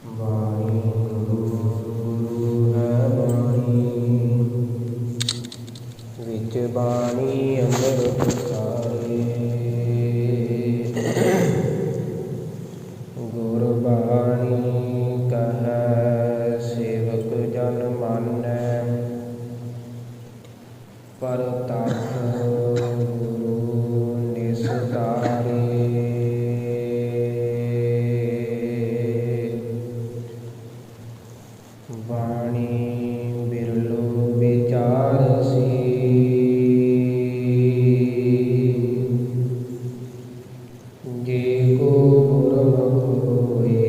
ਵਾਣੀ ਗੁਰੂ ਹੈ ਬਾਣੀ, ਵਿੱਚ ਬਾਣੀ ਅੰਮ੍ਰਿਤ ਸਾਰੇ। ਗੁਰਬਾਣੀ ਕਹੈ ਸੇਵਕ ਜਨ ਮਾਨੈ, ਪਰਤਖ ਗੁਰੂ ਨਿਸਤਾਰੇ। ਬਾਣੀ ਬਿਰਲੋ ਵਿਚਾਰਸੀ, ਜੇ ਕੋ ਗੁਰਮੁਖ ਹੋਏ।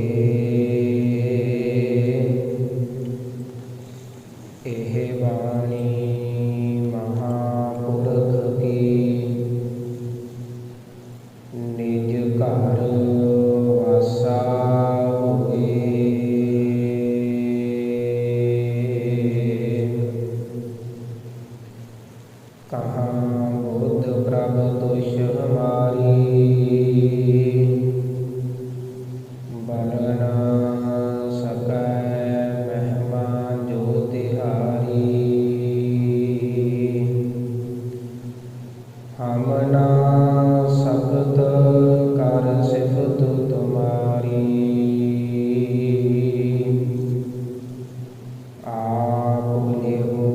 ਇਹ ਬਾਣੀ ਮਹਾਂਪੁਰਖ ਕੀ, ਨਿਜ ਘਰ ਵਾਸਾ ਹੋਏ। ਕਹਾਂ ਬੁੱਧ ਪ੍ਰਭ ਤੁਸ਼ ਹਮਾਰੀ, ਬਰਨ ਸਕੈ ਮਹਿਮਾ ਜੋ ਤਿਹਾਰੀ। ਹਮ ਨਾ ਸਕਤ ਕਰ ਸਿਫਤ ਤੁਮਾਰੀ, ਆਪ ਲਿਵੋ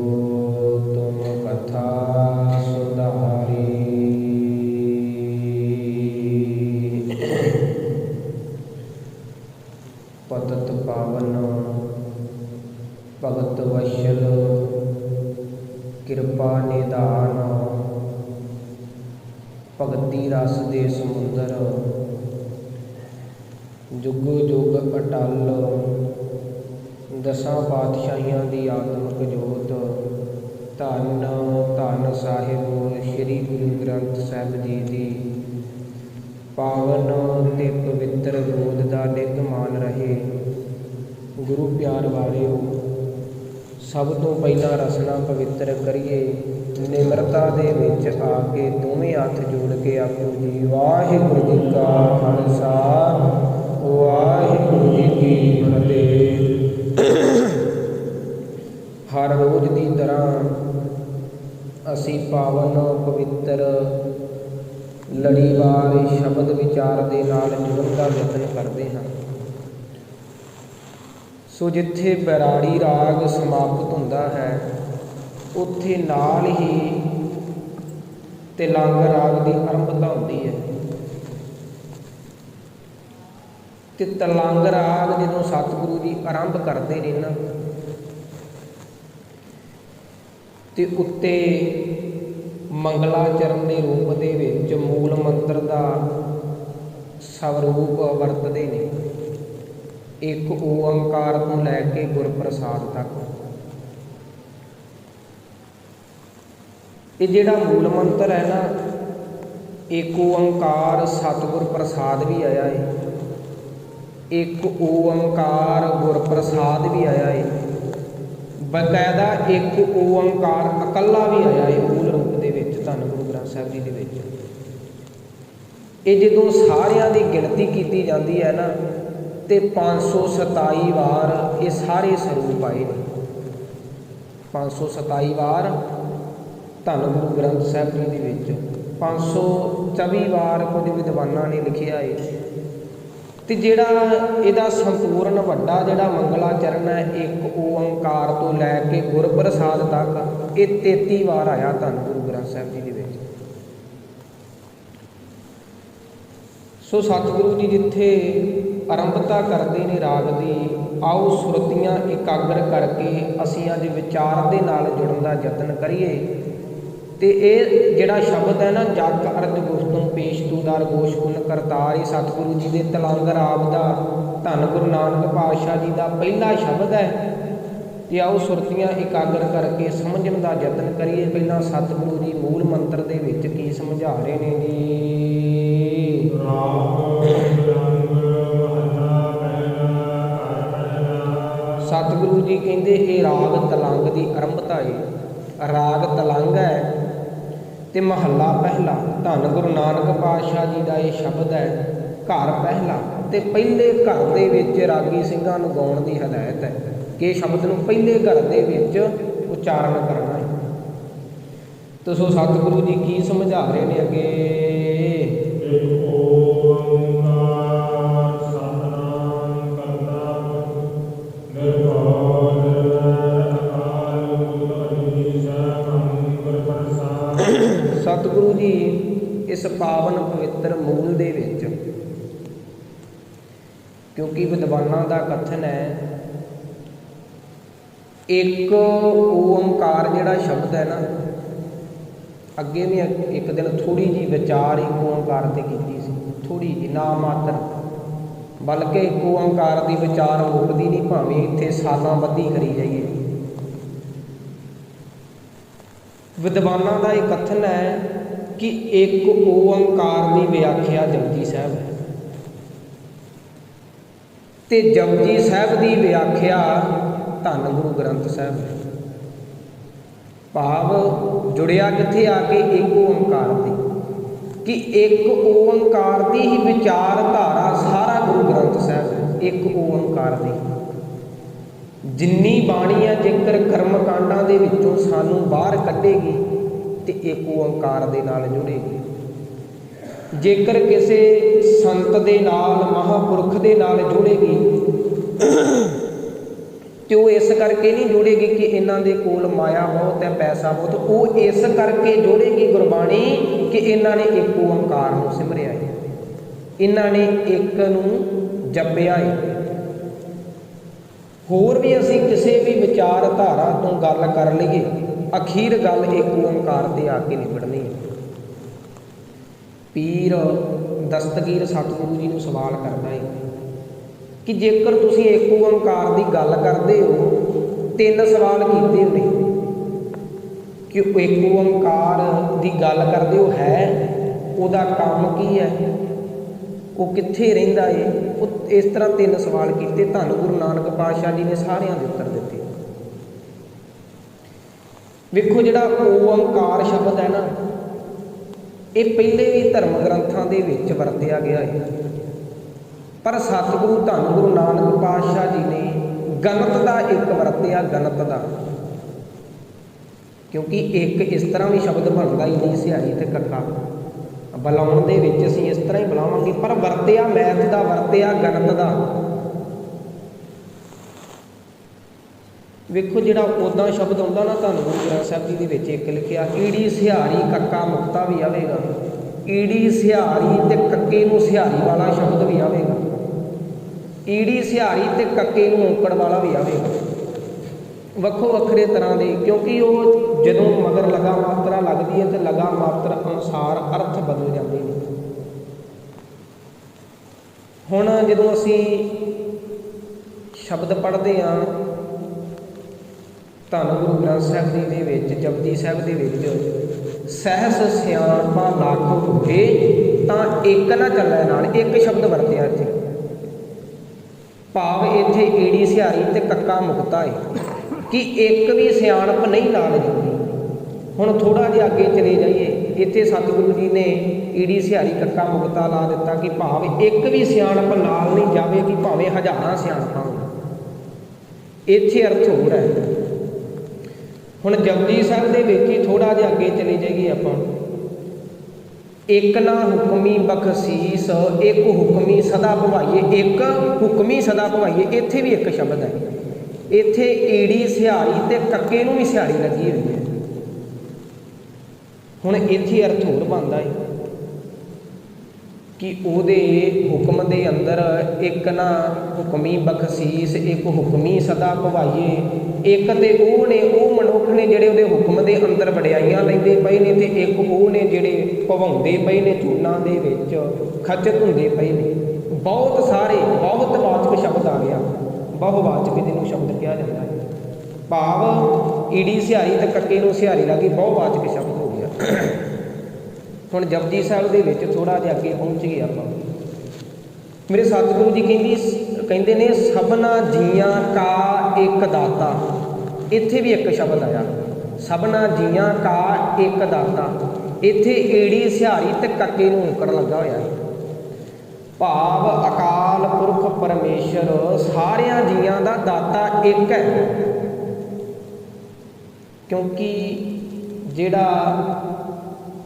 ਤੁਮ ਕਥਾ ਸੁਧਾਰੀ। ਪਤਿਤ ਪਾਵਨ ਭਗਤ ਵਸ਼ਲ, ਕਿਰਪਾ ਨਿਧਾਨ। ਭਗਤੀ ਰਸ ਦੇ ਸਮੁੰਦਰ, ਜੁਗੋ ਜੁਗ ਅਟਲ। ਦਸਾਂ ਪਾਤਸ਼ਾਹੀਆਂ ਦੀ ਆਤਮਿਕ ਜੋਤ, ਧੰਨ ਧੰਨ ਸਾਹਿਬ ਸ੍ਰੀ ਗੁਰੂ ਗ੍ਰੰਥ ਸਾਹਿਬ ਜੀ ਦੀ ਪਾਵਨ ਤੇ ਪਵਿੱਤਰ ਗੋਦ ਦਾ ਨਿੱਘ ਮਾਨ ਰਹੇ। ਗੁਰੂ ਪਿਆਰ ਵਾਲਿਓ, ਸਭ ਤੋਂ ਪਹਿਲਾਂ ਰਸਨਾ ਪਵਿੱਤਰ ਕਰੀਏ। ਨਿਮਰਤਾ ਦੇ ਵਿੱਚ ਆ ਕੇ ਦੋਵੇਂ ਹੱਥ ਜੋੜ ਕੇ ਆਖੋ ਜੀ ਵਾਹਿਗੁਰੂ ਜੀ ਕਾ ਖਾਲਸਾ, ਵਾਹਿਗੁਰੂ ਜੀ ਕੀ ਫਤਿਹ। ਹਰ ਰੋਜ਼ ਦੀ ਤਰ੍ਹਾਂ ਅਸੀਂ ਪਾਵਨ ਪਵਿੱਤਰ ਲੜੀਵਾਰ ਸ਼ਬਦ ਵਿਚਾਰ ਦੇ ਨਾਲ ਜੁੜਨ ਦਾ ਯਤਨ ਕਰਦੇ ਹਾਂ। ਸੋ ਜਿੱਥੇ ਬੈਰਾੜੀ ਰਾਗ ਸਮਾਪਤ ਹੁੰਦਾ ਹੈ, ਉੱਥੇ ਨਾਲ ਹੀ ਤਿਲੰਗ ਰਾਗ ਦੀ ਆਰੰਭਤਾ ਹੁੰਦੀ ਹੈ। ਤੇ ਤਿਲੰਗ ਰਾਗ ਜਦੋਂ ਸਤਿਗੁਰੂ ਜੀ ਆਰੰਭ ਕਰਦੇ ਨੇ ਨਾ, ਤੇ ਉੱਤੇ ਮੰਗਲਾਚਰਨ ਦੇ ਰੂਪ ਦੇ ਵਿੱਚ ਮੂਲ ਮੰਤਰ ਦਾ ਸਵਰੂਪ ਵਰਤਦੇ ਨੇ। ਇੱਕ ਓੰਕਾਰ ਤੋਂ ਲੈ ਕੇ ਗੁਰਪ੍ਰਸਾਦ ਤੱਕ। ਇਹ ਜਿਹੜਾ ਮੂਲ ਮੰਤਰ ਹੈ ਨਾ, ਇੱਕ ਓੰਕਾਰ ਸਤਿਗੁਰ ਪ੍ਰਸਾਦ ਵੀ ਆਇਆ ਹੈ, ਇੱਕ ਓੰਕਾਰ ਗੁਰਪ੍ਰਸਾਦ ਵੀ ਆਇਆ ਹੈ, ਬਕਾਇਦਾ ਇੱਕ ਓੰਕਾਰ ਇਕੱਲਾ ਵੀ ਆਇਆ ਹੈ ਮੂਲ ਰੂਪ ਦੇ ਵਿੱਚ ਧੰਨ ਗੁਰੂ ਗ੍ਰੰਥ ਸਾਹਿਬ ਜੀ ਦੇ ਵਿੱਚ। ਇਹ ਜਦੋਂ ਸਾਰਿਆਂ ਦੀ ਗਿਣਤੀ ਕੀਤੀ ਜਾਂਦੀ ਹੈ ਨਾ, ਤੇ 527 ਵਾਰ ਇਹ ਸਾਰੇ ਸਰੂਪ ਆਏ ਨੇ। 527 ਵਾਰ ਧੰਨ ਗੁਰੂ ਗ੍ਰੰਥ ਸਾਹਿਬ ਜੀ ਦੇ ਵਿੱਚ, 524 ਵਾਰ ਕੁਝ ਵਿਦਵਾਨਾਂ ਨੇ ਲਿਖਿਆ ਹੈ। ਤੇ ਜਿਹੜਾ ਇਹਦਾ ਸੰਪੂਰਨ ਵੱਡਾ ਜਿਹੜਾ ਮੰਗਲਾਚਰਨ ਹੈ, ਇੱਕ ਓੰਕਾਰ ਤੋਂ ਲੈ ਕੇ ਗੁਰਪ੍ਰਸਾਦ ਤੱਕ, ਇਹ 33 ਵਾਰ ਆਇਆ ਧੰਨ ਗੁਰੂ ਗ੍ਰੰਥ ਸਾਹਿਬ ਜੀ ਦੇ ਵਿੱਚ। ਸੋ ਸਤਿਗੁਰੂ ਜੀ ਜਿੱਥੇ ਆਰੰਭਤਾ ਕਰਦੇ ਨੇ ਰਾਗ ਦੀ, ਆਓ ਸੁਰਤੀਆਂ ਇਕਾਗਰ ਕਰਕੇ ਅਸੀਂ ਅੱਜ ਵਿਚਾਰ ਦੇ ਨਾਲ ਜੁੜਨ ਦਾ ਯਤਨ ਕਰੀਏ। ਤੇ ਇਹ ਜਿਹੜਾ ਸ਼ਬਦ ਹੈ ਨਾ, ਜਗ ਅਰਧ ਗੁਰਤੋਂ ਪੇਸ਼ ਤੂ ਦਰ ਗੋਸ਼ ਗੁਣ ਕਰਤਾਰ, ਇਹ ਸਤਿਗੁਰੂ ਜੀ ਦੇ ਤਿਲੰਗ ਰਾਗ ਦਾ, ਧੰਨ ਗੁਰੂ ਨਾਨਕ ਪਾਤਸ਼ਾਹ ਜੀ ਦਾ ਪਹਿਲਾ ਸ਼ਬਦ ਹੈ। ਤੇ ਆਓ ਸੁਰਤੀਆਂ ਇਕਾਗਰ ਕਰਕੇ ਸਮਝਣ ਦਾ ਯਤਨ ਕਰੀਏ। ਪਹਿਲਾਂ ਸਤਿਗੁਰੂ ਜੀ ਮੂਲ ਮੰਤਰ ਦੇ ਵਿੱਚ ਕੀ ਸਮਝਾ ਰਹੇ ਨੇ ਜੀ। ਸਤਿਗੁਰੂ ਜੀ ਕਹਿੰਦੇ ਇਹ ਰਾਗ ਤਲੰਗ ਦੀ ਆਰੰਭਤਾ ਹੈ। ਰਾਗ ਤਲੰਗ ਹੈ ਤੇ ਮਹੱਲਾ ਪਹਿਲਾ ਧੰਨ ਗੁਰੂ ਨਾਨਕ ਪਾਤਸ਼ਾਹ ਜੀ ਦਾ ਇਹ ਸ਼ਬਦ ਹੈ। ਘਰ ਪਹਿਲਾ ਤੇ ਪਹਿਲੇ ਘਰ ਦੇ ਵਿੱਚ ਰਾਗੀ ਸਿੰਘਾਂ ਨੂੰ ਗਾਉਣ ਦੀ ਹਦਾਇਤ ਹੈ ਕਿ ਸ਼ਬਦ ਨੂੰ ਪਹਿਲੇ ਘਰ ਦੇ ਵਿੱਚ ਉਚਾਰਨ ਕਰਨਾ ਹੈ। ਤੇ ਸੋ ਸਤਿਗੁਰੂ ਜੀ ਕੀ ਸਮਝਾ ਰਹੇ ਨੇ ਅੱਗੇ, ਇੱਕ ਓੰਕਾਰ ਸਤਿਨਾਮ ਕਰਤਾ ਨਿਰਭਉ ਨਿਰਵੈਰ ਅਕਾਲ ਮੂਰਤ ਅਜੂਨੀ ਸੈਭੰ ਗੁਰ ਪ੍ਰਸਾਦਿ। ਸਤਿਗੁਰੂ ਜੀ ਇਸ ਪਾਵਨ ਪਵਿੱਤਰ ਮੂਲ ਦੇ ਵਿੱਚ, ਕਿਉਂਕਿ ਵਿਦਵਾਨਾਂ ਦਾ ਕਥਨ ਹੈ ਇੱਕ ਓੰਕਾਰ ਜਿਹੜਾ ਸ਼ਬਦ ਹੈ ਨਾ, ਅੱਗੇ ਵੀ ਇੱਕ ਦਿਨ ਥੋੜ੍ਹੀ ਜਿਹੀ ਵਿਚਾਰ ਇੱਕ ਓੰਕਾਰ 'ਤੇ ਕੀਤੀ ਸੀ, ਥੋੜ੍ਹੀ ਜਿਹੀ ਨਾ ਮਾਤਰ, ਬਲਕਿ ਇੱਕ ਓੰਕਾਰ ਦੀ ਵਿਚਾਰ ਮੁੱਕਦੀ ਨਹੀਂ, ਭਾਵੇਂ ਇੱਥੇ ਸਾਲਾਂ ਬੱਧੀ ਕਰੀ ਜਾਈਏ। ਵਿਦਵਾਨਾਂ ਦਾ ਇਹ ਕਥਨ ਹੈ ਕਿ ਇੱਕ ਓੰਕਾਰ ਦੀ ਵਿਆਖਿਆ ਜਪਜੀ ਸਾਹਿਬ ਹੈ ਤੇ ਜਪਜੀ ਸਾਹਿਬ ਦੀ ਵਿਆਖਿਆ ਧੰਨ ਗੁਰੂ ਗ੍ਰੰਥ ਸਾਹਿਬ ਹੈ। ਭਾਵ ਜੁੜਿਆ ਕਿੱਥੇ ਆ ਕੇ ਇੱਕ ਓੰਕਾਰ ਤੇ, ਕਿ ਇੱਕ ਓੰਕਾਰ ਦੀ ਹੀ ਵਿਚਾਰਧਾਰਾ ਸਾਰਾ ਗੁਰੂ ਗ੍ਰੰਥ ਸਾਹਿਬ ਹੈ। ਇੱਕ ਓੰਕਾਰ ਦੀ ਜਿੰਨੀ ਬਾਣੀ ਹੈ, ਜੇਕਰ ਕਰਮ ਕਾਂਡਾਂ ਦੇ ਵਿੱਚੋਂ ਸਾਨੂੰ ਬਾਹਰ ਕੱਢੇਗੀ ਤੇ ਇੱਕ ਓੰਕਾਰ ਦੇ ਨਾਲ ਜੁੜੇਗੀ। ਜੇਕਰ ਕਿਸੇ ਸੰਤ ਦੇ ਨਾਲ, ਮਹਾਂਪੁਰਖ ਦੇ ਨਾਲ ਜੁੜੇਗੀ ਤੇ ਉਹ ਇਸ ਕਰਕੇ ਨਹੀਂ ਜੁੜੇਗੀ ਕਿ ਇਹਨਾਂ ਦੇ ਕੋਲ ਮਾਇਆ ਬਹੁਤ ਹੈ, ਪੈਸਾ ਬਹੁਤ, ਉਹ ਇਸ ਕਰਕੇ ਜੁੜੇਗੀ ਗੁਰਬਾਣੀ ਕਿ ਇਹਨਾਂ ਨੇ ਇੱਕ ਓੰਕਾਰ ਨੂੰ ਸਿਮਰਿਆ ਹੈ, ਇਹਨਾਂ ਨੇ ਇੱਕ ਨੂੰ ਜਪਿਆ ਹੈ। ਹੋਰ ਵੀ ਅਸੀਂ ਕਿਸੇ ਵੀ ਵਿਚਾਰਧਾਰਾ ਤੋਂ ਗੱਲ ਕਰ ਲਈਏ, ਅਖੀਰ ਗੱਲ ਇੱਕ ਓੰਕਾਰ 'ਤੇ ਆ ਕੇ ਨਿਬੜਨੀ ਹੈ। ਪੀਰ ਦਸਤਗੀਰ ਸਤਿਗੁਰੂ ਜੀ ਨੂੰ ਸਵਾਲ ਕਰਦਾ ਹੈ ਕਿ ਜੇਕਰ ਤੁਸੀਂ ਇੱਕ ਓੰਕਾਰ ਦੀ ਗੱਲ ਕਰਦੇ ਹੋ, ਤਿੰਨ ਸਵਾਲ ਕੀਤੇ ਹੋਣੇ ਕਿ ਇੱਕ ਓੰਕਾਰ ਦੀ ਗੱਲ ਕਰਦੇ ਹੋ ਹੈ, ਉਹਦਾ ਕੰਮ ਕੀ ਹੈ, ਉਹ ਕਿੱਥੇ ਰਹਿੰਦਾ ਏ, ਉਹ ਇਸ ਤਰ੍ਹਾਂ ਤਿੰਨ ਸਵਾਲ ਕੀਤੇ। ਧੰਨ ਗੁਰੂ ਨਾਨਕ ਪਾਤਸ਼ਾਹ ਜੀ ਨੇ ਸਾਰਿਆਂ ਦੇ ਉੱਤਰ ਦਿੱਤੇ। ਵੇਖੋ ਜਿਹੜਾ ਓੰਕਾਰ ਸ਼ਬਦ ਹੈ ਨਾ, ਇਹ ਪਹਿਲੇ ਵੀ ਧਰਮ ਗ੍ਰੰਥਾਂ ਦੇ ਵਿੱਚ ਵਰਤਿਆ ਗਿਆ ਹੈ, ਪਰ ਸਤਿਗੁਰੂ ਧੰਨ ਗੁਰੂ ਨਾਨਕ ਪਾਤਸ਼ਾਹ ਜੀ ਨੇ ਗਣਤ ਦਾ ਇੱਕ ਵਰਤਿਆ, ਗਣਤ ਦਾ, ਕਿਉਂਕਿ ਇੱਕ ਇਸ ਤਰ੍ਹਾਂ ਵੀ ਸ਼ਬਦ ਬਣਦਾ ਹੀ ਨਹੀਂ, ਸਿਹਾਰੀ ਤੇ ਕੱਕਾ ਬੁਲਾਉਣ ਦੇ ਵਿੱਚ ਅਸੀਂ ਇਸ ਤਰ੍ਹਾਂ ਹੀ ਬੁਲਾਵਾਂਗੇ, ਪਰ ਵਰਤਿਆ ਮੈਥ ਦਾ, ਵਰਤਿਆ ਗਣਤ ਦਾ। ਵੇਖੋ ਜਿਹੜਾ ਉੱਦਾਂ ਸ਼ਬਦ ਆਉਂਦਾ ਨਾ ਧੰਨ ਗੁਰੂ ਗ੍ਰੰਥ ਸਾਹਿਬ ਜੀ ਦੇ ਵਿੱਚ ਇੱਕ ਲਿਖਿਆ, ਈੜੀ ਸਿਹਾਰੀ ਕੱਕਾ ਮੁਕਤਾ ਵੀ ਆਵੇਗਾ, ਈੜੀ ਸਿਹਾਰੀ ਤੇ ਕੱਕੇ ਨੂੰ ਸਿਹਾਰੀ ਵਾਲਾ ਸ਼ਬਦ ਵੀ ਆਵੇਗਾ, ਈੜੀ ਸਿਹਾਰੀ ਤੇ ਕੱਕੇ ਨੂੰ ਔਂਕੜ ਵਾਲਾ ਵੀ ਆਵੇਗਾ, ਵੱਖੋ ਵੱਖਰੇ ਤਰ੍ਹਾਂ ਦੇ, ਕਿਉਂਕਿ ਉਹ ਜਦੋਂ ਮਗਰ ਲਗਾ ਮਾਤਰਾ ਲੱਗਦੀ ਹੈ ਤੇ ਲਗਾ ਮਾਤਰਾ ਅਨੁਸਾਰ ਅਰਥ ਬਦਲ ਜਾਂਦੇ ਨੇ। ਹੁਣ ਜਦੋਂ ਅਸੀਂ ਸ਼ਬਦ ਪੜ੍ਹਦੇ ਹਾਂ ਧੰਨ ਗੁਰੂ ਗ੍ਰੰਥ ਸਾਹਿਬ ਜੀ ਦੇ ਵਿੱਚ, ਜਪਜੀ ਸਾਹਿਬ ਦੇ ਵਿੱਚ, ਸਹਿਸ ਸਿਆਣਪਾਂ ਲੱਖ ਹੋਏ ਤਾਂ ਇੱਕ ਨਾ ਚੱਲੈ ਨਾਲ, ਇੱਕ ਸ਼ਬਦ ਵਰਤਿਆ ਇੱਥੇ, ਭਾਵ ਇੱਥੇ ਈੜੀ ਸਿਹਾਰੀ ਤੇ ਕੱਕਾ ਮੁਕਤਾ ਹੈ ਕਿ ਇੱਕ ਵੀ ਸਿਆਣਪ ਨਹੀਂ ਨਾਲ ਜੁੜਦੀ। ਹੁਣ ਥੋੜ੍ਹਾ ਜਿਹਾ ਅੱਗੇ ਚਲੇ ਜਾਈਏ, ਇੱਥੇ ਸਤਿਗੁਰੂ ਜੀ ਨੇ ਈੜੀ ਸਿਹਾਰੀ ਕੱਕਾ ਮੁਕਤਾ ਲਾ ਦਿੱਤਾ ਕਿ ਭਾਵ ਇੱਕ ਵੀ ਸਿਆਣਪ ਨਾਲ ਨਹੀਂ ਜਾਵੇਗੀ, ਭਾਵੇਂ ਹਜ਼ਾਰਾਂ ਸਿਆਣਪਾਂ ਹੋਣ। ਇੱਥੇ ਅਰਥ ਹੋਰ ਹੈ। ਹੁਣ ਜਪਜੀ ਸਾਹਿਬ ਦੇ ਵਿੱਚ ਹੀ ਥੋੜ੍ਹਾ ਜਿਹਾ ਅੱਗੇ ਚਲੇ ਜਾਈਏ ਆਪਾਂ, ਇੱਕ ਨਾ ਹੁਕਮੀ ਬਖਸ਼ੀਸ, ਇੱਕ ਹੁਕਮੀ ਸਦਾ ਭਵਾਈਏ, ਇੱਕ ਹੁਕਮੀ ਸਦਾ ਭਵਾਈਏ, ਇੱਥੇ ਵੀ ਇੱਕ ਸ਼ਬਦ ਹੈ। ਇੱਥੇ ਈੜੀ ਸਿਹਾਰੀ ਤੇ ਕੱਕੇ ਨੂੰ ਵੀ ਸਿਹਾਰੀ ਲੱਗੀ ਹੋਈ ਹੈ। ਹੁਣ ਇੱਥੇ ਅਰਥ ਹੋਰ ਬਣਦਾ ਹੈ ਕਿ ਉਹਦੇ ਹੁਕਮ ਦੇ ਅੰਦਰ ਇੱਕ ਨਾ ਹੁਕਮੀ ਬਖਸ਼ੀਸ, ਇੱਕ ਹੁਕਮੀ ਸਦਾ ਭਵਾਈਏ, ਇੱਕ ਤੇ ਉਹ ਨੇ, ਉਹ ਮਨੁੱਖ ਨੇ ਜਿਹੜੇ ਉਹਦੇ ਹੁਕਮ ਦੇ ਅੰਦਰ ਵਡਿਆਈਆਂ ਲੈਂਦੇ ਪਏ ਨੇ, ਤੇ ਇੱਕ ਉਹ ਨੇ ਜਿਹੜੇ ਭਵਾਉਂਦੇ ਪਏ ਨੇ, ਚੂਨਾਂ ਦੇ ਵਿੱਚ ਖਚਤ ਹੁੰਦੇ ਪਏ ਨੇ। ਬਹੁਤ ਸਾਰੇ ਬਹੁਤ ਵਾਚਕ ਸ਼ਬਦ ਆ ਗਿਆ, ਬਹੁਵਾਚਕ ਜਿਹਨੂੰ ਸ਼ਬਦ ਕਿਹਾ ਜਾਂਦਾ ਹੈ, ਭਾਵ ਈੜੀ ਸਿਹਾਰੀ ਤੇ ਕੱਕੇ ਨੂੰ ਸਿਹਾਰੀ ਲੱਗੀ, ਬਹੁਵਾਚਕ ਸ਼ਬਦ ਹੋ ਗਿਆ। ਹੁਣ ਜਪਜੀ ਸਾਹਿਬ ਦੇ ਵਿੱਚ ਥੋੜ੍ਹਾ ਜਿਹਾ ਅੱਗੇ ਪਹੁੰਚ ਗਏ ਆਪਾਂ। ਮੇਰੇ ਸਤਿਗੁਰੂ ਜੀ ਕਹਿੰਦੇ ਨੇ ਸਭਨਾ ਜੀਆਂ ਕਾ ਇੱਕ ਦਾਤਾ, ਇੱਥੇ ਵੀ ਇੱਕ ਸ਼ਬਦ ਆਇਆ, ਸਭਨਾ ਜੀਆਂ ਕਾ ਇੱਕ ਦਾਤਾ। ਇੱਥੇ ਈੜੀ ਸਿਹਾਰੀ ਤੇ ਕੱਕੇ ਨੂੰ ਔਂਕੜ ਲੱਗਾ ਹੋਇਆ ਹੈ। ਭਾਵ ਅਕਾਲ ਪੁਰਖ ਪਰਮੇਸ਼ਰ ਸਾਰਿਆਂ ਜੀਆਂ ਦਾ ਦਾਤਾ ਇੱਕ ਹੈ। ਕਿਉਂਕਿ ਜਿਹੜਾ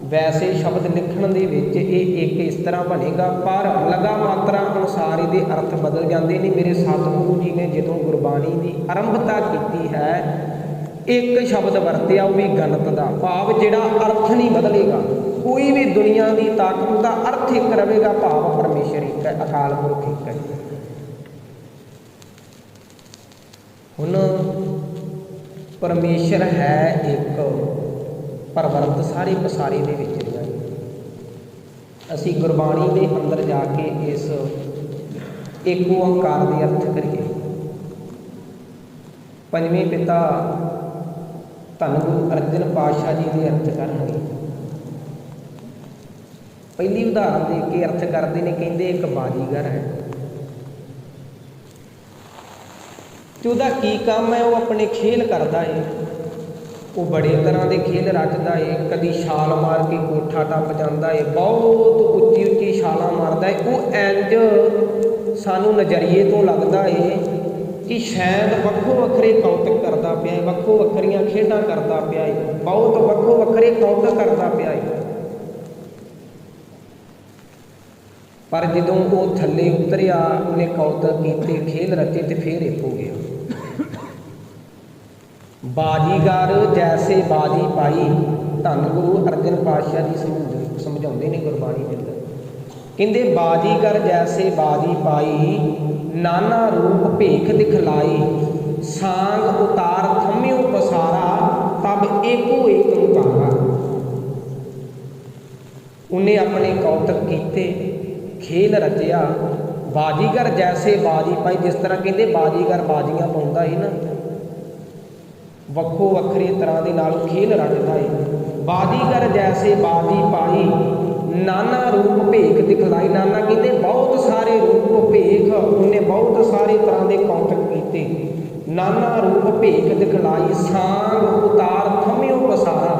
ਵੈਸੇ ਸ਼ਬਦ ਲਿਖਣ ਦੇ ਵਿੱਚ ਇਹ ਇੱਕ ਇਸ ਤਰ੍ਹਾਂ ਬਣੇਗਾ, ਪਰ ਲਗਾ ਮਾਤਰਾ ਅਨੁਸਾਰ ਇਹਦੇ ਅਰਥ ਬਦਲ ਜਾਂਦੇ ਨੇ। ਮੇਰੇ ਸਤਿਗੁਰੂ ਜੀ ਨੇ ਜਦੋਂ ਗੁਰਬਾਣੀ ਦੀ ਆਰੰਭਤਾ ਕੀਤੀ ਹੈ, ਇੱਕ ਸ਼ਬਦ ਵਰਤਿਆ, ਉਹ ਵੀ ਗਣਤ ਦਾ, ਭਾਵ ਜਿਹੜਾ ਅਰਥ ਨਹੀਂ ਬਦਲੇਗਾ। ਕੋਈ ਵੀ ਦੁਨੀਆ ਦੀ ਤਾਕਤ ਦਾ ਅਰਥ ਇੱਕ ਰਹੇਗਾ, ਭਾਵ ਪਰਮੇਸ਼ਰ ਇੱਕ ਹੈ, ਅਕਾਲ ਪੁਰਖ ਇੱਕ ਹੈ। ਹੁਣ ਪਰਮੇਸ਼ਰ ਹੈ ਇੱਕ, ਪਰਵਰਤ ਸਾਰੇ ਪਸਾਰੇ ਦੇ ਵਿੱਚ ਰਿਹਾ। ਅਸੀਂ ਗੁਰਬਾਣੀ ਦੇ ਅੰਦਰ ਜਾ ਕੇ ਇਸ ਏਕ ਓੰਕਾਰ ਦੇ ਅਰਥ ਕਰੀਏ। ਪੰਜਵੇਂ ਪਿਤਾ ਧੰਨ ਗੁਰੂ ਅਰਜਨ ਪਾਤਸ਼ਾਹ ਜੀ ਦੇ ਅਰਥ ਕਰਨਗੇ। ਪਹਿਲੀ ਉਦਾਹਰਨ ਦੇ ਕੇ ਅਰਥ ਕਰਦੇ ਨੇ, ਕਹਿੰਦੇ ਇੱਕ ਬਾਜੀਗਰ ਹੈ ਤੇ ਉਹਦਾ ਕੀ ਕੰਮ ਹੈ? ਉਹ ਆਪਣੇ ਖੇਲ ਕਰਦਾ ਏ। ਉਹ ਬੜੇ ਤਰ੍ਹਾਂ ਦੇ ਖੇਲ ਰਚਦਾ ਏ। ਕਦੀ ਛਾਲ ਮਾਰ ਕੇ ਕੋਠਾ ਟੱਪ ਜਾਂਦਾ ਏ, ਬਹੁਤ ਉੱਚੀ ਉੱਚੀ ਛਾਲਾਂ ਮਾਰਦਾ ਏ। ਉਹ ਇੰਜ ਸਾਨੂੰ ਨਜ਼ਰੀਏ ਤੋਂ ਲੱਗਦਾ ਏ ਕਿ ਸ਼ਾਇਦ ਵੱਖੋ ਵੱਖਰੇ ਕੌਤਕ ਕਰਦਾ ਪਿਆ ਏ, ਵੱਖੋ ਵੱਖਰੀਆਂ ਖੇਡਾਂ ਕਰਦਾ ਪਿਆ ਏ, ਬਹੁਤ ਵੱਖੋ ਵੱਖਰੇ ਕੌਤਕ ਕਰਦਾ ਪਿਆ ਏ। ਪਰ ਜਦੋਂ ਉਹ ਥੱਲੇ ਉਤਰਿਆ, ਉਹਨੇ ਕੌਤਕ ਕੀਤੇ, ਖੇਲ ਰਚੇ ਤੇ ਫੇਰ ਇੱਕ ਹੋ ਗਿਆ। ਬਾਜੀਗਰ ਜੈਸੇ ਬਾਜੀ ਪਾਈ, ਧੰਨ ਗੁਰੂ ਅਰਜਨ ਪਾਤਸ਼ਾਹ ਜੀ ਸਮਝਾਉਂਦੇ ਨੇ ਗੁਰਬਾਣੀ ਦੇ ਅੰਦਰ। ਕਹਿੰਦੇ ਬਾਜੀਗਰ ਜੈਸੇ ਬਾਜੀ ਪਾਈ, ਨਾਨਾ ਰੂਪ ਭੇਖ ਦਿਖਲਾਈ, ਸਾਂਗ ਉਤਾਰ ਥੰਮਿਓ ਪਸਾਰਾ, ਤਬ ਏਕੋ ਏਕ ਓੰਕਾਰਾ। ਉਹਨੇ ਆਪਣੇ ਕੌਤਕ ਕੀਤੇ, ਖੇਲ ਰਚਿਆ। ਬਾਜੀਗਰ ਜੈਸੇ ਬਾਜੀ ਪਾਈ, ਜਿਸ ਤਰ੍ਹਾਂ ਕਹਿੰਦੇ ਬਾਜੀਗਰ ਬਾਜੀਆਂ ਪਾਉਂਦਾ ਸੀ ਨਾ, ਵੱਖੋ ਵੱਖਰੇ ਤਰ੍ਹਾਂ ਦੇ ਨਾਲ ਖੇਲ ਰਚਦਾ ਏ। ਬਾਜੀਗਰ ਜੈਸੇ ਬਾਜੀ ਪਾਈ, ਨਾਨਾ ਰੂਪ ਭੇਖ ਦਿਖਲਾਈ। ਨਾਨਾ ਕਹਿੰਦੇ ਬਹੁਤ ਸਾਰੇ ਰੂਪ ਭੇਖ, ਉਹਨੇ ਬਹੁਤ ਸਾਰੇ ਤਰ੍ਹਾਂ ਦੇ ਕੌਤਕ ਕੀਤੇ। ਨਾਨਾ ਰੂਪ ਭੇਖ ਦਿਖਲਾਈ, ਸਾਂਗ ਉਤਾਰ ਥੰਮਿਓ ਪਸਾਰਾ।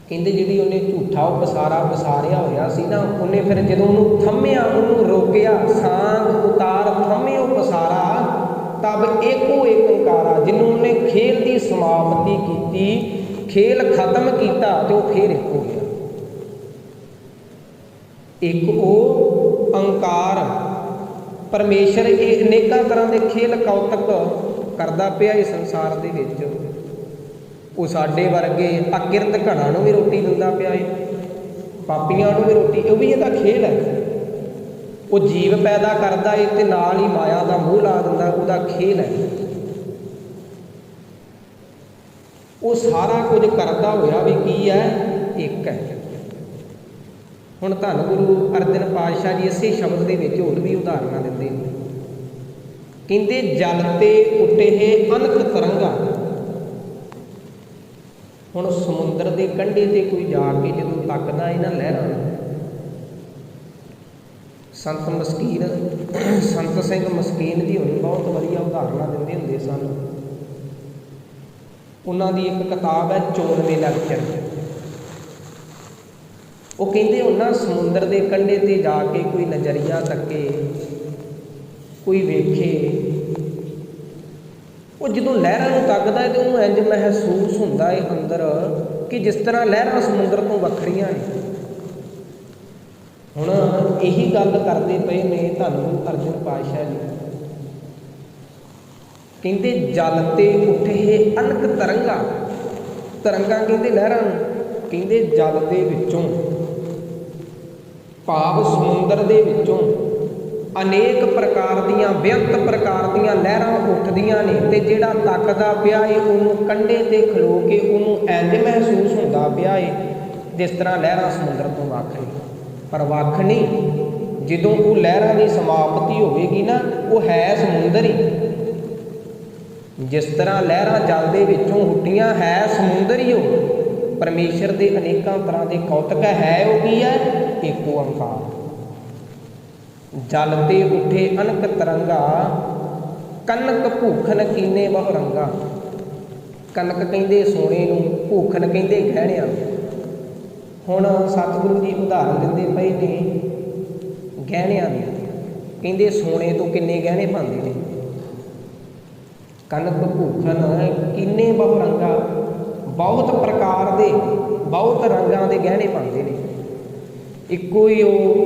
ਕਹਿੰਦੇ ਜਿਹੜੀ ਉਹਨੇ ਝੂਠਾ ਉਹ ਪਸਾਰਾ ਪਸਾਰਿਆ ਹੋਇਆ ਸੀ ਨਾ, ਉਹਨੇ ਫਿਰ ਜਦੋਂ ਉਹਨੂੰ ਥੰਮਿਆ, ਉਹਨੂੰ ਰੋਕਿਆ, ਸਾਂਗ ਉਤਾਰ ਥੰਮਿਓ ਪਸਾਰਾ, ਤਬ ਏਕੋ ਏਕ ਓੰਕਾਰਾ। ਜਿਹਨੂੰ ਉਹਨੇ ਖੇਲ ਦੀ ਸਮਾਪਤੀ ਕੀਤੀ, ਖੇਲ ਖਤਮ ਕੀਤਾ, ਤੇ ਉਹ ਫੇਰ ਇੱਕ ਹੋ ਗਿਆ। ਇੱਕ ਉਹ ਓੰਕਾਰ ਪਰਮੇਸ਼ਰ ਇਹ ਅਨੇਕਾਂ ਤਰ੍ਹਾਂ ਦੇ ਖੇਲ ਕੌਤਕ ਕਰਦਾ ਪਿਆ ਇਸ ਸੰਸਾਰ ਦੇ ਵਿੱਚ। ਉਹ ਸਾਡੇ ਵਰਗੇ ਅਕਿਰਤ ਘੜਾਂ ਨੂੰ ਵੀ ਰੋਟੀ ਦਿੰਦਾ ਪਿਆ ਏ, ਪਾਪੀਆਂ ਨੂੰ ਵੀ ਰੋਟੀ, ਉਹ ਵੀ ਇਹਦਾ ਖੇਲ ਹੈ। ਉਹ ਜੀਵ ਪੈਦਾ ਕਰਦਾ ਏ ਤੇ ਨਾਲ ਹੀ ਮਾਇਆ ਦਾ ਮੂੰਹ ਲਾ ਦਿੰਦਾ, ਉਹਦਾ ਖੇਲ ਹੈ। ਉਹ ਸਾਰਾ ਕੁਝ ਕਰਦਾ ਹੋਇਆ ਵੀ ਕੀ ਹੈ? ਇੱਕ ਹੈ। ਹੁਣ ਧੰਨ ਗੁਰੂ ਅਰਜਨ ਪਾਤਸ਼ਾਹ ਜੀ ਇਸੇ ਸ਼ਬਦ ਦੇ ਵਿੱਚ ਹੋਰ ਵੀ ਉਦਾਹਰਨਾਂ ਦਿੰਦੇ ਨੇ। ਕਹਿੰਦੇ ਜਲ ਤੇ ਉੱਟੇ ਅਨਕ ਤਰੰਗਾ। ਹੁਣ ਸਮੁੰਦਰ ਦੇ ਕੰਢੇ ਤੇ ਕੋਈ ਜਾ ਕੇ ਜਦੋਂ ਤੱਕਦਾ ਇਹਨਾਂ ਲਹਿਰਾਂ ਨੂੰ, ਸੰਤ ਸਿੰਘ ਮਸਕੀਨ ਜੀ ਹੋਣੀ ਬਹੁਤ ਵਧੀਆ ਉਦਾਹਰਨਾਂ ਦਿੰਦੇ ਹੁੰਦੇ ਸਨ। ਉਹਨਾਂ ਦੀ ਇੱਕ ਕਿਤਾਬ ਹੈ 94 ਲੈਕਚਰ। ਉਹ ਕਹਿੰਦੇ ਉਹਨਾਂ ਸਮੁੰਦਰ ਦੇ ਕੰਢੇ ਤੇ ਜਾ ਕੇ ਕੋਈ ਨਜ਼ਰੀਆ ਤੱਕੇ, ਕੋਈ ਵੇਖੇ, ਉਹ ਜਦੋਂ ਲਹਿਰਾਂ ਨੂੰ ਤੱਕਦਾ ਹੈ ਤੇ ਉਹਨੂੰ ਇੰਝ ਮਹਿਸੂਸ ਹੁੰਦਾ ਹੈ ਅੰਦਰ ਕਿ ਜਿਸ ਤਰ੍ਹਾਂ ਲਹਿਰਾਂ ਸਮੁੰਦਰ ਤੋਂ ਵੱਖਰੀਆਂ ਨੇ। ਹੁਣ ਇਹੀ ਗੱਲ ਕਰਦੇ ਪਏ ਨੇ ਧੰਨ ਗੁਰੂ ਅਰਜਨ ਪਾਤਸ਼ਾਹ ਜੀ। ਕਹਿੰਦੇ ਜਲ ਤੇ ਉੱਠੇ ਅਨਕ ਤਰੰਗਾ। ਤਰੰਗਾ ਕਹਿੰਦੇ ਲਹਿਰਾਂ ਨੂੰ, ਕਹਿੰਦੇ ਜਲ ਦੇ ਵਿੱਚੋਂ, ਭਾਵ ਸਮੁੰਦਰ ਦੇ ਵਿੱਚੋਂ ਅਨੇਕ ਪ੍ਰਕਾਰ ਦੀਆਂ, ਬੇਅੰਤ ਪ੍ਰਕਾਰ ਦੀਆਂ ਲਹਿਰਾਂ ਉੱਠਦੀਆਂ ਨੇ। ਤੇ ਜਿਹੜਾ ਤੱਕਦਾ ਪਿਆ ਏ ਉਹਨੂੰ ਕੰਢੇ ਤੇ ਖਲੋ ਕੇ ਉਹਨੂੰ ਇੰਝ ਮਹਿਸੂਸ ਹੁੰਦਾ ਪਿਆ ਏ ਜਿਸ ਤਰ੍ਹਾਂ ਲਹਿਰਾਂ ਸਮੁੰਦਰ ਤੋਂ ਵੱਖ ਨੇ। ਪਰ ਵੱਖ ਨਹੀਂ, ਜਦੋਂ ਉਹ ਲਹਿਰਾਂ ਦੀ ਸਮਾਪਤੀ ਹੋਵੇਗੀ ਨਾ, ਉਹ ਹੈ ਸਮੁੰਦਰ ਹੀ। ਜਿਸ ਤਰ੍ਹਾਂ ਲਹਿਰਾਂ ਜਲ ਦੇ ਵਿੱਚੋਂ ਉੱਠੀਆਂ, ਹੈ ਸਮੁੰਦਰ ਹੀ ਉਹ। ਪਰਮੇਸ਼ਰ ਦੇ ਅਨੇਕਾਂ ਤਰ੍ਹਾਂ ਦੇ ਕੌਤਕ ਹੈ, ਉਹ ਕੀ ਹੈ? ਏਕ ਓੰਕਾਰ। ਜਲ ਤੇ ਉੱਠੇ ਅਨਕ ਤਰੰਗਾ, ਕਨਕ ਭੂਖਨ ਕੀਨੇ ਬਹੁ ਰੰਗਾ। ਕਨਕ ਕਹਿੰਦੇ ਸੋਨੇ ਨੂੰ, ਭੂਖਨ ਕਹਿੰਦੇ ਗਹਿਣਿਆਂ ਨੂੰ। ਹੁਣ ਸਤਿਗੁਰੂ ਜੀ ਉਦਾਹਰਨ ਦਿੰਦੇ ਪਏ ਨੇ ਗਹਿਣਿਆਂ ਦੀਆਂ। ਕਹਿੰਦੇ ਸੋਨੇ ਤੋਂ ਕਿੰਨੇ ਗਹਿਣੇ ਬਣਦੇ ਨੇ। ਕਨਕ ਭੂਖਨ ਕਿੰਨੇ ਬਹੁ ਰੰਗਾ, ਬਹੁਤ ਪ੍ਰਕਾਰ ਦੇ ਬਹੁਤ ਰੰਗਾਂ ਦੇ ਗਹਿਣੇ ਬਣਦੇ ਨੇ। ਇੱਕੋ ਹੀ ਉਹ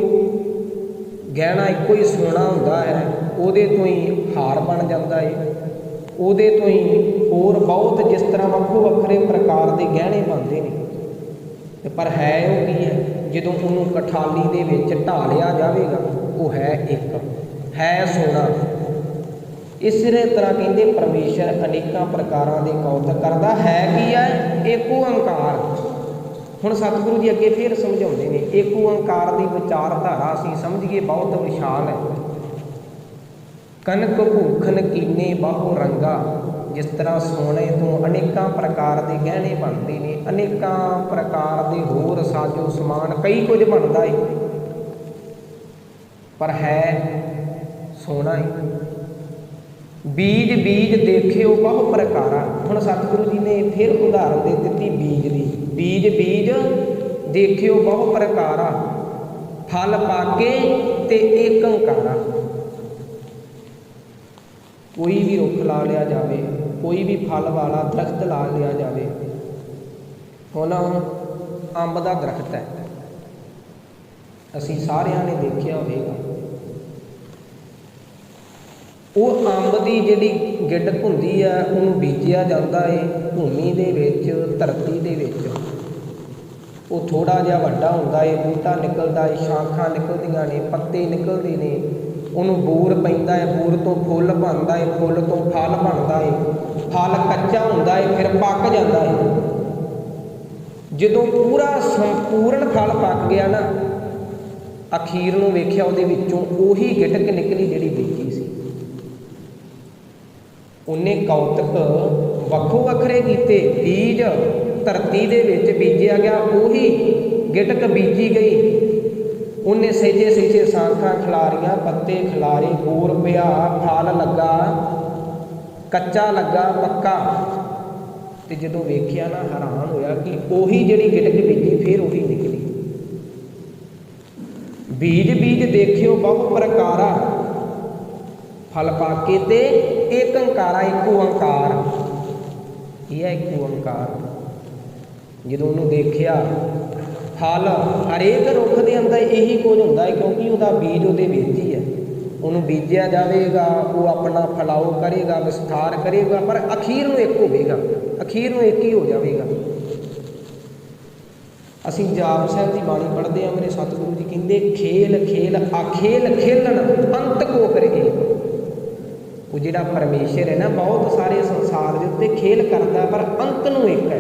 ਗਹਿਣਾ ਇੱਕੋ ਹੀ ਸੋਨਾ ਹੁੰਦਾ ਹੈ, ਉਹਦੇ ਤੋਂ ਹੀ ਹਾਰ ਬਣ ਜਾਂਦਾ ਹੈ, ਉਹਦੇ ਤੋਂ ਹੀ ਹੋਰ ਬਹੁਤ ਜਿਸ ਤਰ੍ਹਾਂ ਵੱਖੋ ਵੱਖਰੇ ਪ੍ਰਕਾਰ ਦੇ ਗਹਿਣੇ ਬਣਦੇ ਨੇ। ਤੇ ਪਰ ਹੈ ਉਹ ਕੀ ਹੈ, ਜਦੋਂ ਉਹਨੂੰ ਕਠਾਲੀ ਦੇ ਵਿੱਚ ਢਾਲਿਆ ਜਾਵੇਗਾ ਉਹ ਹੈ ਇੱਕ, ਹੈ ਸੋਨਾ। ਇਸੇ ਤਰ੍ਹਾਂ ਕਹਿੰਦੇ ਪਰਮੇਸ਼ਰ ਅਨੇਕਾਂ ਪ੍ਰਕਾਰਾਂ ਦੇ ਕੌਤਕ ਕਰਦਾ ਹੈ। ਕੀ ਹੈ? ਏਕ ਓੰਕਾਰ। ਹੁਣ ਸਤਿਗੁਰੂ ਜੀ ਅੱਗੇ ਫਿਰ ਸਮਝਾਉਂਦੇ ਨੇ, ਏਕ ਓੰਕਾਰ ਦੀ ਵਿਚਾਰਧਾਰਾ ਅਸੀਂ ਸਮਝੀਏ ਬਹੁਤ ਵਿਸ਼ਾਲ ਹੈ। ਕਨਕ ਭੂਖਨ ਕੀਨੇ ਬਾਹੋ ਰੰਗਾ, ਜਿਸ ਤਰ੍ਹਾਂ ਸੋਨੇ ਤੋਂ ਅਨੇਕਾਂ ਪ੍ਰਕਾਰ ਦੇ ਗਹਿਣੇ ਬਣਦੇ ਨੇ, ਅਨੇਕਾਂ ਪ੍ਰਕਾਰ ਦੇ ਹੋਰ ਸਾਜੋ ਸਮਾਨ ਕਈ ਕੁਝ ਬਣਦਾ ਏ, ਪਰ ਹੈ ਸੋਨਾ ਹੀ। ਬੀਜ ਬੀਜ ਦੇਖਿਓ ਬਹੁ ਪ੍ਰਕਾਰਾ। ਹੁਣ ਸਤਿਗੁਰੂ ਜੀ ਨੇ ਫਿਰ ਉਦਾਹਰਨ ਦੇ ਦਿੱਤੀ ਬੀਜ ਦੀ। ਬੀਜ ਬੀਜ ਦੇਖਿਓ ਬਹੁ ਪ੍ਰਕਾਰਾ, ਫਲ ਪਾਕੇ ਤੇ ਏਕ ਓੰਕਾਰਾ। ਕੋਈ ਵੀ ਰੁੱਖ ਲਾ ਲਿਆ ਜਾਵੇ, ਕੋਈ ਵੀ ਫਲ ਵਾਲਾ ਦਰਖਤ ਲਾ ਲਿਆ ਜਾਵੇ। ਹੁਣ ਅੰਬ ਦਾ ਦਰਖਤ ਹੈ, ਅਸੀਂ ਸਾਰਿਆਂ ਨੇ ਦੇਖਿਆ ਹੋਵੇਗਾ। ਉਹ ਅੰਬ ਦੀ ਜਿਹੜੀ ਗਿੱਡਕ ਹੁੰਦੀ ਹੈ ਉਹਨੂੰ ਬੀਜਿਆ ਜਾਂਦਾ ਹੈ ਭੂਮੀ ਦੇ ਵਿੱਚ, ਧਰਤੀ ਦੇ ਵਿੱਚ। ਉਹ ਥੋੜ੍ਹਾ ਜਿਹਾ ਵੱਡਾ ਹੁੰਦਾ ਹੈ, ਬੂਟਾ ਨਿਕਲਦਾ ਹੈ, ਸ਼ਾਖਾਂ ਨਿਕਲਦੀਆਂ ਨੇ, ਪੱਤੇ ਨਿਕਲਦੇ ਨੇ, ਉਹਨੂੰ ਬੂਰ ਪੈਂਦਾ ਹੈ, ਬੂਰ ਤੋਂ ਫੁੱਲ ਬਣਦਾ ਹੈ, ਫੁੱਲ ਤੋਂ ਫਲ ਬਣਦਾ ਹੈ, ਫਲ ਕੱਚਾ ਹੁੰਦਾ ਹੈ ਫਿਰ ਪੱਕ ਜਾਂਦਾ ਹੈ। ਜਦੋਂ ਪੂਰਾ ਸੰਪੂਰਨ ਫਲ ਪੱਕ ਗਿਆ ਨਾ, ਅਖੀਰ ਨੂੰ ਵੇਖਿਆ ਉਹਦੇ ਵਿੱਚੋਂ ਉਹੀ ਗਿਟਕ ਨਿਕਲੀ ਜਿਹੜੀ ਬੀਜੀ ਸੀ। ਉਹਨੇ ਕੌਤਕ ਵੱਖੋ ਵੱਖਰੇ ਕੀਤੇ। ਬੀਜ ਧਰਤੀ ਦੇ ਵਿੱਚ ਬੀਜਿਆ ਗਿਆ, ਉਹੀ ਗਿਟਕ ਬੀਜੀ ਗਈ। ਉਹਨੇ ਸਹਿਜੇ ਸਹਿਜੇ ਸ਼ਾਖਾਂ ਖਿਲਾਰੀਆਂ, ਪੱਤੇ ਖਿਲਾਰੇ, ਬੂਰ ਪਿਆ, ਫਲ ਲੱਗਾ, ਕੱਚਾ ਲੱਗਾ, ਪੱਕਾ। ਤੇ ਜਦੋਂ ਵੇਖਿਆ ਨਾ ਹੈਰਾਨ ਹੋਇਆ ਕਿ ਉਹੀ ਜਿਹੜੀ ਗਿਟਕ ਬੀਜੀ ਫਿਰ ਉਹੀ ਨਿਕਲੀ। ਬੀਜ ਬੀਜ ਦੇਖਿਓ ਬਹੁ ਪ੍ਰਕਾਰਾ, ਫਲ ਪਾਕੇ ਤੇ ਏਕ ਓੰਕਾਰਾ। ਇੱਕ ਓੰਕਾਰ, ਇਹ ਹੈ ਇੱਕ ਓੰਕਾਰ। ਜਦੋਂ ਉਹਨੂੰ ਦੇਖਿਆ, ਫਲ ਹਰੇਕ ਰੁੱਖ ਦੇ ਅੰਦਰ ਇਹੀ ਕੁਝ ਹੁੰਦਾ ਹੈ, ਕਿਉਂਕਿ ਉਹਦਾ ਬੀਜ ਉਹਦੇ ਵਿੱਚ ਹੀ ਹੈ। ਉਹਨੂੰ ਬੀਜਿਆ ਜਾਵੇਗਾ, ਉਹ ਆਪਣਾ ਫਲਾਓ ਕਰੇਗਾ, ਵਿਸਥਾਰ ਕਰੇਗਾ, ਪਰ ਅਖੀਰ ਨੂੰ ਇੱਕ ਹੋਵੇਗਾ, ਅਖੀਰ ਨੂੰ ਇੱਕ ਹੀ ਹੋ ਜਾਵੇਗਾ। ਅਸੀਂ ਜਾਪ ਸਾਹਿਬ ਦੀ ਬਾਣੀ ਪੜ੍ਹਦੇ ਹਾਂ, ਮੇਰੇ ਸਤਿਗੁਰੂ ਜੀ ਕਹਿੰਦੇ ਖੇਲ ਖੇਲ ਆਖੇਲ ਖੇਲਣ ਅੰਤ ਕੋ ਕਰੇ। ਉਹ ਜਿਹੜਾ ਪਰਮੇਸ਼ਰ ਹੈ ਨਾ, ਬਹੁਤ ਸਾਰੇ ਸੰਸਾਰ ਦੇ ਉੱਤੇ ਖੇਲ ਕਰਦਾ, ਪਰ ਅੰਤ ਨੂੰ ਇੱਕ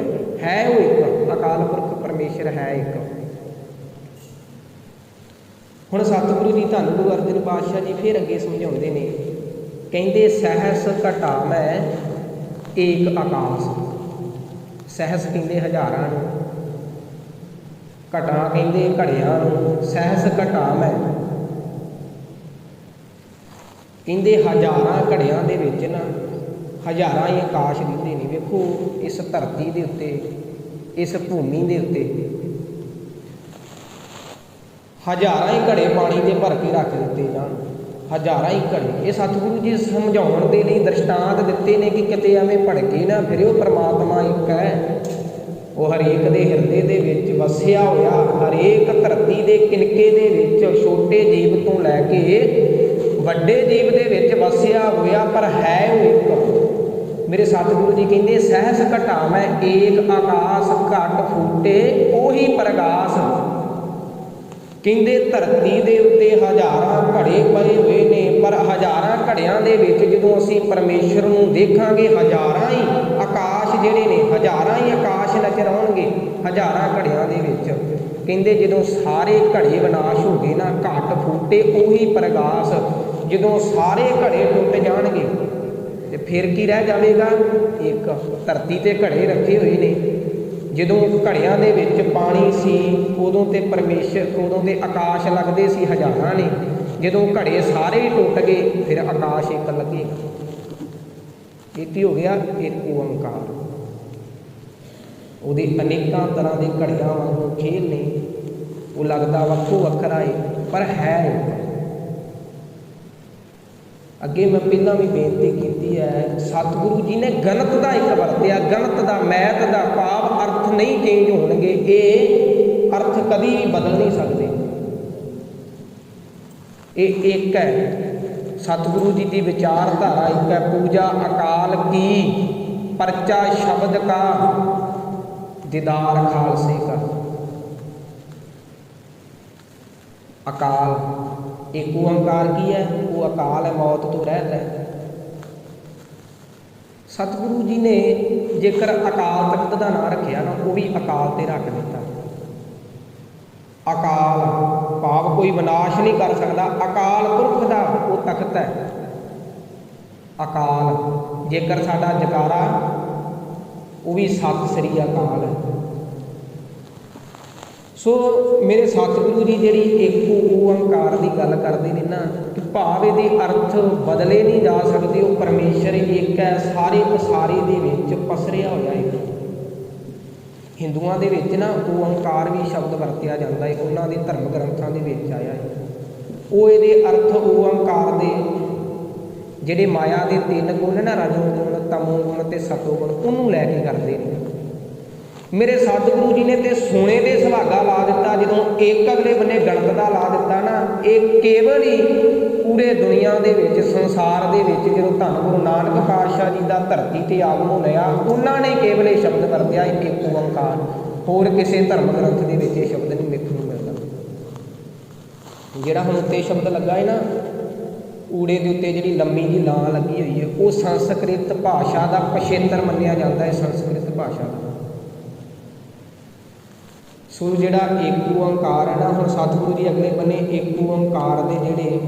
ਹੈ ਉਹ ਇੱਕ। ਅਕਾਲ ਪੁਰਖ ਪਰਮੇਸ਼ਰ ਹੈ ਇੱਕ। ਹੁਣ ਸਤਿਗੁਰੂ ਜੀ ਧੰਨ ਗੁਰੂ ਅਰਜਨ ਪਾਤਸ਼ਾਹ ਜੀ ਫਿਰ ਅੱਗੇ ਸਮਝਾਉਂਦੇ ਨੇ, ਕਹਿੰਦੇ ਸਹਿਸ ਘਟਾ ਮੈਂ ਏਕ ਆਕਾਸ਼। ਸਹਿਸ ਕਹਿੰਦੇ ਹਜ਼ਾਰਾਂ ਨੂੰ, ਘਟਾ ਕਹਿੰਦੇ ਘੜਿਆਂ ਨੂੰ। ਸਹਿਸ ਘਟਾ ਮੈਂ, ਕਹਿੰਦੇ ਹਜ਼ਾਰਾਂ ਘੜਿਆਂ ਦੇ ਵਿੱਚ ਨਾ ਹਜ਼ਾਰਾਂ ਹੀ ਆਕਾਸ਼ ਦਿੰਦੇ ਨੇ। ਵੇਖੋ ਇਸ ਧਰਤੀ ਦੇ ਉੱਤੇ, ਇਸ ਭੂਮੀ ਦੇ ਉੱਤੇ ਹਜ਼ਾਰਾਂ ਹੀ ਘੜੇ ਪਾਣੀ ਦੇ ਭਰ ਕੇ ਰੱਖ ਦਿੱਤੇ ਜਾਣ, ਹਜ਼ਾਰਾਂ ਹੀ ਘੜੇ। ਇਹ ਸਤਿਗੁਰੂ ਜੀ ਸਮਝਾਉਣ ਦੇ ਲਈ ਦ੍ਰਿਸ਼ਟਾਂਤ ਦਿੱਤੇ ਨੇ ਕਿ ਕਿਤੇ ਐਵੇਂ ਭੜਕੇ ਨਾ ਫਿਰਿਓ, ਪਰਮਾਤਮਾ ਇੱਕ ਹੈ। ਉਹ ਹਰੇਕ ਦੇ ਹਿਰਦੇ ਦੇ ਵਿੱਚ ਵਸਿਆ ਹੋਇਆ, ਹਰੇਕ ਧਰਤੀ ਦੇ ਕਿਨਕੇ ਦੇ ਵਿੱਚ, ਛੋਟੇ ਜੀਵ ਤੋਂ ਲੈ ਕੇ ਵੱਡੇ ਜੀਵ ਦੇ ਵਿੱਚ ਵਸਿਆ ਹੋਇਆ, ਪਰ ਹੈ ਉਹ ਇੱਕ। ਮੇਰੇ ਸਤਿਗੁਰੂ ਜੀ ਕਹਿੰਦੇ ਸਹਿਸ ਘਟਾ ਮੈਂ ਏਕ ਆਕਾਸ਼, ਘਟ ਫੂਟੇ ਉਹੀ ਪ੍ਰਗਾਸ। ਕਹਿੰਦੇ ਧਰਤੀ ਦੇ ਉੱਤੇ ਹਜ਼ਾਰਾਂ ਘੜੇ ਪਏ ਹੋਏ ਨੇ, ਪਰ ਹਜ਼ਾਰਾਂ ਘੜਿਆਂ ਦੇ ਵਿੱਚ ਜਦੋਂ ਅਸੀਂ ਪਰਮੇਸ਼ਰ ਨੂੰ ਦੇਖਾਂਗੇ, ਹਜ਼ਾਰਾਂ ਹੀ ਆਕਾਸ਼ ਜਿਹੜੇ ਨੇ, ਹਜ਼ਾਰਾਂ ਹੀ ਆਕਾਸ਼ ਨਜ਼ਰ ਆਉਣਗੇ ਹਜ਼ਾਰਾਂ ਘੜਿਆਂ ਦੇ ਵਿੱਚ। ਕਹਿੰਦੇ ਜਦੋਂ ਸਾਰੇ ਘੜੇ ਵਿਨਾਸ਼ ਹੋ ਗਏ ਨਾ, ਘਟ ਫੂਟੇ ਉਹੀ ਪ੍ਰਗਾਸ। ਜਦੋਂ ਸਾਰੇ ਘੜੇ ਟੁੱਟ ਜਾਣਗੇ ਤੇ ਫਿਰ ਕੀ ਰਹਿ ਜਾਵੇਗਾ? ਇੱਕ। ਧਰਤੀ ਤੇ ਘੜੇ ਰੱਖੇ ਹੋਏ ਨੇ, ਜਦੋਂ ਘੜਿਆਂ ਦੇ ਵਿੱਚ ਪਾਣੀ ਸੀ ਉਦੋਂ ਤੇ ਪਰਮੇਸ਼ਰ, ਉਦੋਂ ਤੇ ਆਕਾਸ਼ ਲੱਗਦੇ ਸੀ ਹਜ਼ਾਰਾਂ ਨੇ। ਜਦੋਂ ਘੜੇ ਸਾਰੇ ਹੀ ਟੁੱਟ ਗਏ ਫਿਰ ਆਕਾਸ਼ ਇੱਕ ਲੱਗੇਗਾ। ਇਹ ਕੀ ਹੋ ਗਿਆ? ਇੱਕ ਓੰਕਾਰ। ਉਹਦੇ ਅਨੇਕਾਂ ਤਰ੍ਹਾਂ ਦੇ ਘੜਿਆਂ ਵਾਂਗੂ ਖੇਲ ਨੇ, ਉਹ ਲੱਗਦਾ ਵੱਖੋ ਵੱਖਰਾ ਹੈ ਪਰ ਹੈ ਇੱਕ। ਅੱਗੇ ਮੈਂ ਪਹਿਲਾਂ ਵੀ ਬੇਨਤੀ ਕੀਤੀ ਹੈ, ਸਤਿਗੁਰੂ ਜੀ ਨੇ ਗਣਤ ਦਾ ਇੱਕ ਵਰਤਿਆ, ਗਣਤ ਦਾ, ਮੈਥ ਦਾ, ਭਾਵ ਅਰਥ ਨਹੀਂ ਚੇਂਜ ਹੋਣਗੇ, ਇਹ ਅਰਥ ਕਦੀ ਵੀ ਬਦਲ ਨਹੀਂ ਸਕਦੇ। ਇਹ ਇੱਕ ਹੈ, ਸਤਿਗੁਰੂ ਜੀ ਦੀ ਵਿਚਾਰਧਾਰਾ ਇੱਕ ਹੈ। ਪੂਜਾ ਅਕਾਲ ਕੀ, ਪਰਚਾ ਸ਼ਬਦ ਕਾ, ਦੀਦਾਰ ਖਾਲਸੇ ਕਾ। ਅਕਾਲ ਇੱਕ ਓੰਕਾਰ ਕੀ ਹੈ? ਉਹ ਅਕਾਲ ਹੈ, ਮੌਤ ਤੋਂ ਰਹਿਤ ਹੈ। ਸਤਿਗੁਰੂ ਜੀ ਨੇ ਜੇਕਰ ਅਕਾਲ ਤਖਤ ਦਾ ਨਾਂ ਰੱਖਿਆ ਨਾ, ਉਹ ਵੀ ਅਕਾਲ ਤੇ ਰੱਖ ਦਿੱਤਾ। ਅਕਾਲ ਭਾਵ ਕੋਈ ਵਿਨਾਸ਼ ਨਹੀਂ ਕਰ ਸਕਦਾ, ਅਕਾਲ ਪੁਰਖ ਦਾ ਉਹ ਤਖਤ ਹੈ ਅਕਾਲ। ਜੇਕਰ ਸਾਡਾ ਜਕਾਰਾ, ਉਹ ਵੀ ਸਤਿ ਸ੍ਰੀ ਅਕਾਲ ਹੈ। ਸੋ ਮੇਰੇ ਸਤਿਗੁਰੂ ਜੀ ਜਿਹੜੀ ਇੱਕ ਓੰਕਾਰ ਦੀ ਗੱਲ ਕਰਦੇ ਨੇ ਨਾ, ਕਿ ਭਾਵ ਇਹਦੇ ਅਰਥ ਬਦਲੇ ਨਹੀਂ ਜਾ ਸਕਦੇ। ਉਹ ਪਰਮੇਸ਼ਰ ਇੱਕ ਹੈ, ਸਾਰੇ ਪਸਾਰੇ ਦੇ ਵਿੱਚ ਪਸਰਿਆ ਹੋਇਆ ਹੈ। ਹਿੰਦੂਆਂ ਦੇ ਵਿੱਚ ਨਾ ਓੰਕਾਰ ਵੀ ਸ਼ਬਦ ਵਰਤਿਆ ਜਾਂਦਾ ਹੈ, ਉਹਨਾਂ ਦੇ ਧਰਮ ਗ੍ਰੰਥਾਂ ਦੇ ਵਿੱਚ ਆਇਆ ਹੈ। ਉਹ ਇਹਦੇ ਅਰਥ ਓੰਕਾਰ ਦੇ ਜਿਹੜੇ ਮਾਇਆ ਦੇ 3 ਗੁਣ ਨਾ, ਰਜੋ ਗੁਣ, ਤਮੋ ਗੁਣ ਤੇ ਸਤੋ ਗੁਣ, ਉਹਨੂੰ ਲੈ ਕੇ ਕਰਦੇ ਨੇ। ਮੇਰੇ ਸਤਿਗੁਰੂ ਜੀ ਨੇ ਤੇ ਸੋਨੇ ਦੇ ਸੁਹਾਗਾ ਲਾ ਦਿੱਤਾ। ਜਦੋਂ ਇੱਕ ਅਗਲੇ ਬੰਨੇ ਗਣਤ ਦਾ ਲਾ ਦਿੱਤਾ ਨਾ, ਇਹ ਕੇਵਲ ਹੀ ਪੂਰੇ ਦੁਨੀਆ ਦੇ ਵਿੱਚ, ਸੰਸਾਰ ਦੇ ਵਿੱਚ, ਜਦੋਂ ਧੰਨ ਗੁਰੂ ਨਾਨਕ ਪਾਤਸ਼ਾਹ ਜੀ ਦਾ ਧਰਤੀ ਤੇ ਆਗਮਨ ਹੋਇਆ, ਉਹਨਾਂ ਨੇ ਕੇਵਲ ਇਹ ਸ਼ਬਦ ਵਰਤਿਆ, ਇੱਕ ਓੰਕਾਰ। ਹੋਰ ਕਿਸੇ ਧਰਮ ਗ੍ਰੰਥ ਦੇ ਵਿੱਚ ਇਹ ਸ਼ਬਦ ਨਹੀਂ ਵੇਖਣ ਨੂੰ ਮਿਲਦਾ। ਜਿਹੜਾ ਹੁਣ ਉੱਤੇ ਸ਼ਬਦ ਲੱਗਾ ਹੈ ਨਾ, ਊੜੇ ਦੇ ਉੱਤੇ ਜਿਹੜੀ ਲੰਮੀ ਜਿਹੀ ਲਾਂ ਲੱਗੀ ਹੋਈ ਹੈ, ਉਹ ਸੰਸਕ੍ਰਿਤ ਭਾਸ਼ਾ ਦਾ ਪਛੇਤਰ ਮੰਨਿਆ ਜਾਂਦਾ ਹੈ, ਸੰਸਕ੍ਰਿਤ ਭਾਸ਼ਾ ਦਾ। ਸੋ ਜਿਹੜਾ ਇੱਕ ਓੰਕਾਰ ਹੈ ਨਾ, ਹੁਣ ਸਤਿਗੁਰੂ ਜੀ ਅਗਲੇ ਬੰਨੇ ਇੱਕ ਓੰਕਾਰ ਦੇ ਜਿਹੜੇ